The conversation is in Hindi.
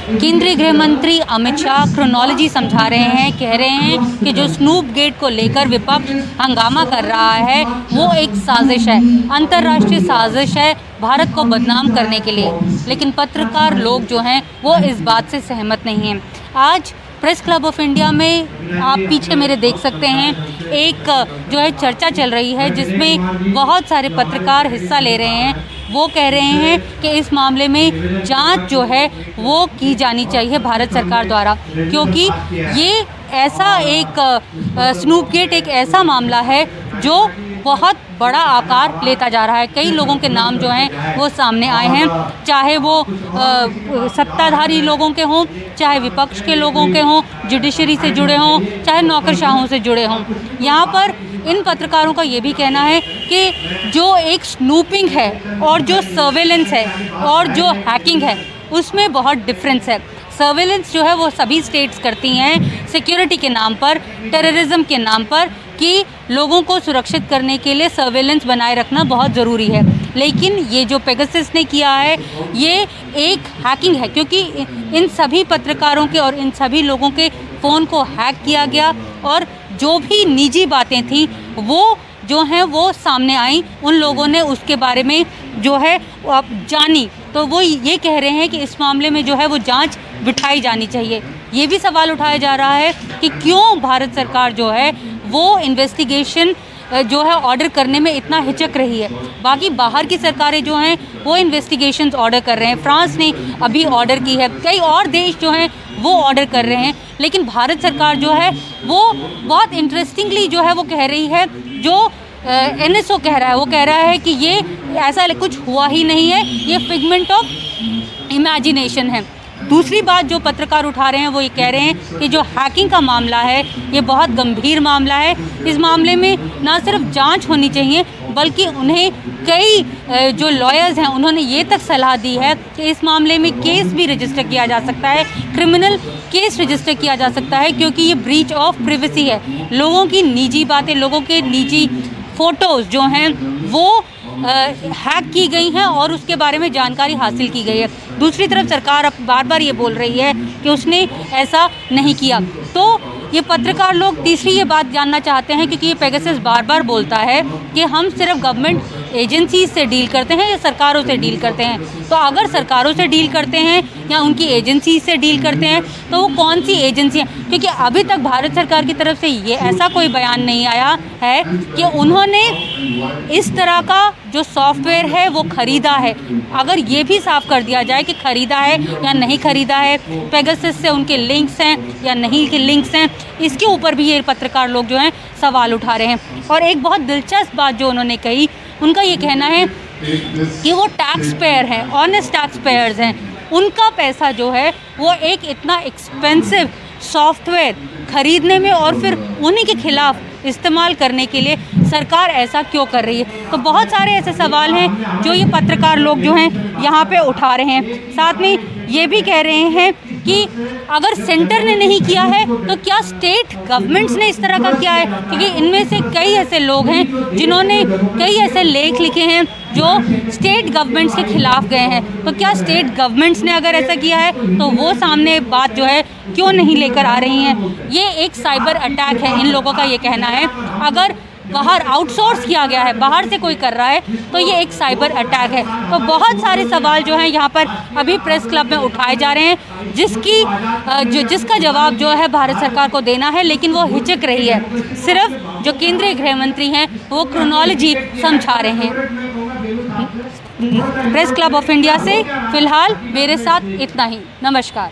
केंद्रीय गृह मंत्री अमित शाह क्रोनोलॉजी समझा रहे हैं, कह रहे हैं कि जो स्नूप गेट को लेकर विपक्ष हंगामा कर रहा है वो एक साजिश है, अंतर्राष्ट्रीय साजिश है भारत को बदनाम करने के लिए। लेकिन पत्रकार लोग जो हैं वो इस बात से सहमत नहीं हैं। आज प्रेस क्लब ऑफ इंडिया में आप पीछे मेरे देख सकते हैं एक जो है चर्चा चल रही है जिसमें बहुत सारे पत्रकार हिस्सा ले रहे हैं। वो कह रहे हैं कि इस मामले में जांच जो है वो की जानी चाहिए भारत सरकार द्वारा, क्योंकि ये ऐसा एक स्नूप गेट एक ऐसा मामला है जो बहुत बड़ा आकार लेता जा रहा है। कई लोगों के नाम जो हैं वो सामने आए हैं, चाहे वो सत्ताधारी लोगों के हों, चाहे विपक्ष के लोगों के हों, जुडिशरी से जुड़े हों, चाहे नौकरशाहों से जुड़े हों। यहाँ पर इन पत्रकारों का ये भी कहना है कि जो एक स्नूपिंग है और जो सर्वेलेंस है और जो हैकिंग है उसमें बहुत डिफरेंस है। सर्वेलेंस जो है वो सभी स्टेट्स करती हैं सिक्योरिटी के नाम पर, टेररिज्म के नाम पर, कि लोगों को सुरक्षित करने के लिए सर्वेलेंस बनाए रखना बहुत ज़रूरी है। लेकिन ये जो पेगासस ने किया है ये एक हैकिंग है, क्योंकि इन सभी पत्रकारों के और इन सभी लोगों के फ़ोन को हैक किया गया और जो भी निजी बातें थी वो जो हैं वो सामने आई। उन लोगों ने उसके बारे में जो है अब जानी, तो वो ये कह रहे हैं कि इस मामले में जो है वो जांच बिठाई जानी चाहिए। ये भी सवाल उठाया जा रहा है कि क्यों भारत सरकार जो है वो इन्वेस्टिगेशन जो है ऑर्डर करने में इतना हिचक रही है। बाकी बाहर की सरकारें जो हैं वो इन्वेस्टिगेशंस ऑर्डर कर रहे हैं, फ्रांस ने अभी ऑर्डर की है, कई और देश जो हैं वो ऑर्डर कर रहे हैं। लेकिन भारत सरकार जो है वो बहुत इंटरेस्टिंगली जो है वो कह रही है, जो NSO कह रहा है वो कह रहा है कि ये ऐसा कुछ हुआ ही नहीं है, ये फिगमेंट ऑफ इमेजिनेशन है। दूसरी बात जो पत्रकार उठा रहे हैं वो ये कह रहे हैं कि जो हैकिंग का मामला है ये बहुत गंभीर मामला है। इस मामले में ना सिर्फ जांच होनी चाहिए बल्कि उन्हें कई जो लॉयर्स हैं उन्होंने ये तक सलाह दी है कि इस मामले में केस भी रजिस्टर किया जा सकता है, क्रिमिनल केस रजिस्टर किया जा सकता है, क्योंकि ये ब्रीच ऑफ प्रिवेसी है। लोगों की निजी बातें, लोगों के निजी फ़ोटोज़ जो हैं वो हैक की गई हैं और उसके बारे में जानकारी हासिल की गई है। दूसरी तरफ सरकार अब बार बार ये बोल रही है कि उसने ऐसा नहीं किया। तो ये पत्रकार लोग तीसरी ये बात जानना चाहते हैं, क्योंकि ये पेगासस बार बार बोलता है कि हम सिर्फ गवर्नमेंट एजेंसीज से डील करते हैं या सरकारों से डील करते हैं। तो अगर सरकारों से डील करते हैं या उनकी एजेंसी से डील करते हैं तो वो कौन सी एजेंसी हैं? क्योंकि अभी तक भारत सरकार की तरफ से ये ऐसा कोई बयान नहीं आया है कि उन्होंने इस तरह का जो सॉफ्टवेयर है वो ख़रीदा है। अगर ये भी साफ कर दिया जाए कि ख़रीदा है या नहीं ख़रीदा है, पेगासस से उनके लिंक्स हैं या नहीं के लिंक्स हैं, इसके ऊपर भी ये पत्रकार लोग जो हैं सवाल उठा रहे हैं। और एक बहुत दिलचस्प बात जो उन्होंने कही, उनका ये कहना है कि वो टैक्स पेयर हैं, ऑनेस्ट टैक्स पेयर्स हैं, उनका पैसा जो है वो एक इतना एक्सपेंसिव सॉफ्टवेयर खरीदने में और फिर उन्हीं के खिलाफ इस्तेमाल करने के लिए सरकार ऐसा क्यों कर रही है। तो बहुत सारे ऐसे सवाल हैं जो ये पत्रकार लोग जो हैं यहाँ पे उठा रहे हैं। साथ में ये भी कह रहे हैं कि अगर सेंटर ने नहीं किया है तो क्या स्टेट गवर्नमेंट्स ने इस तरह का किया है, क्योंकि इनमें से कई ऐसे लोग हैं जिन्होंने कई ऐसे लेख लिखे हैं जो स्टेट गवर्नमेंट्स के खिलाफ गए हैं। तो क्या स्टेट गवर्नमेंट्स ने अगर ऐसा किया है तो वो सामने बात जो है क्यों नहीं लेकर आ रही हैं। ये एक साइबर अटैक है, इन लोगों का ये कहना है। अगर बाहर आउटसोर्स किया गया है, बाहर से कोई कर रहा है, तो ये एक साइबर अटैक है। तो बहुत सारे सवाल जो हैं यहाँ पर अभी प्रेस क्लब में उठाए जा रहे हैं, जिसका जवाब जो है भारत सरकार को देना है, लेकिन वो हिचक रही है। सिर्फ जो केंद्रीय गृह मंत्री हैं वो क्रोनोलॉजी समझा रहे हैं। प्रेस क्लब ऑफ इंडिया से फ़िलहाल मेरे साथ इतना ही। नमस्कार।